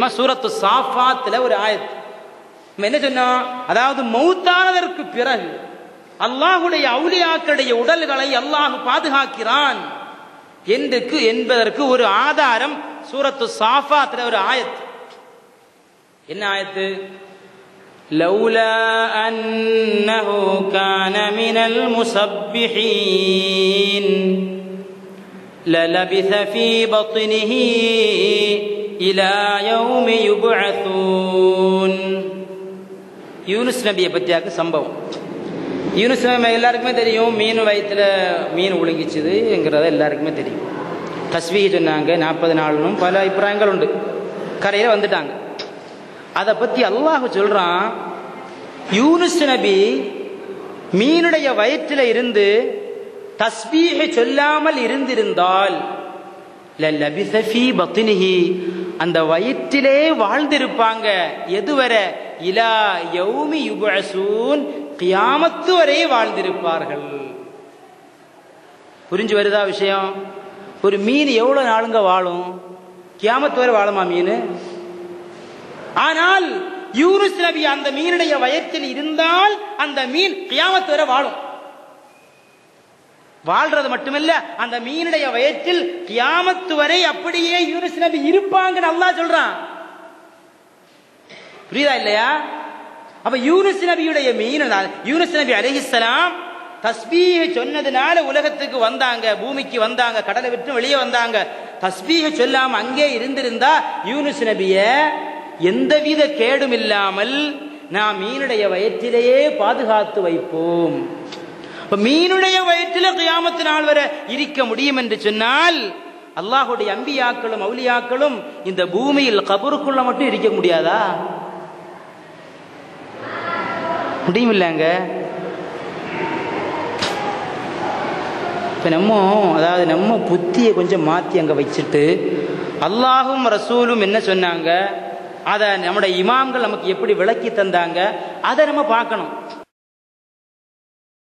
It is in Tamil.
தெரியுமா? சூரத்து சாஃபாத்துல ஒரு ஆயத் என்ன சொன்னோம்? அதாவது மௌத்தானதற்கு பிறகு அல்லாஹுடைய அவுலியாக்களுடைய உடல்களை அல்லாஹ் பாதுகாக்கிறான் என்பதற்கு ஒரு ஆதாரம் சூரத்து சாஃபாத்துல ஒரு ஆயத். என்ன ஆயத்து? லௌலா அன்னஹு கான மினல் முஸப்பிஹீன் லலபிஸ ஃபீ பத்னிஹி இலா யௌமி யுப்அஸூன். யூனுஸ் நபியை பற்றியாக்கு சம்பவம். யூனுஸ் நபி எல்லாருக்குமே தெரியும், மீன் வயிற்றுல மீன் ஒழுங்கிச்சுதுங்கிறத எல்லாருக்குமே தெரியும். தஸ்பீஹ் சொன்னாங்க 40 நாளும் பல அபிப்பிராயங்கள் உண்டு. கரையில் வந்துட்டாங்க. அதை பற்றி அல்லாஹ் சொல்றான், யூனுஸ் நபி மீனுடைய வயிற்றில இருந்து தஸ்பீஹ் சொல்லாமல் இருந்திருந்தால் லலபிஸ ஃபீ பத்னிஹி, அந்த வயிற்றிலே வாழ்ந்திருப்பாங்க. எதுவரை? இலா யௌமி யுப்அஸூன், கியாமத்து வரை வாழ்ந்திருப்பார்கள். புரிஞ்சு வருதா விஷயம்? ஒரு மீன் எவ்வளவு நாளுங்க வாழும்? கியாமத்து வரை வாழுமா மீன்? ஆனால் யூனுஸ் நபி அந்த மீனுடைய வயிற்றில் இருந்தால் அந்த மீன் கியாமத்து வரை வாழும். வாழ்றது மட்டுமல்ல, அந்த மீனுடைய வயிற்றில் கியாமத்து வரை அப்படியே யூனுஸ் நபி இருப்பாங்கன்னு அல்லாஹ் சொல்றான். புரியுதா இல்லையா? அப்ப யூனுஸ் நபியுடைய மீன், யூனுஸ் நபி அலைஹிஸ்ஸலாம் தஸ்பீஹ் சொன்னதுனால உலகத்துக்கு வந்தாங்க, பூமிக்கு வந்தாங்க, கடலை விட்டு வெளியே வந்தாங்க. தஸ்பீஹ் சொல்லாம அங்கே இருந்திருந்தா யூனுஸ் நபிய எந்தவித கேடும் இல்லாமல் நாம் மீனுடைய வயிற்றிலேயே பாதுகாத்து வைப்போம். மீனுடைய வயிற்றில் கியாமத்து நாள் வரை இருக்க முடியும் என்று சொன்னால், அல்லாஹுடைய அம்பியாக்களும் அவுலியாக்களும் இந்த பூமியில் கபருக்குள்ள மட்டும் இருக்க முடியாதா? முடியும் இல்லைங்க. இப்ப நம்ம புத்தியை கொஞ்சம் மாத்தி அங்க வச்சுட்டு அல்லாஹும் ரசூலும் என்ன சொன்னாங்க, அதை நம்முடைய இமாம்கள் நமக்கு எப்படி விளக்கி தந்தாங்க, அதை நம்ம பார்க்கணும்.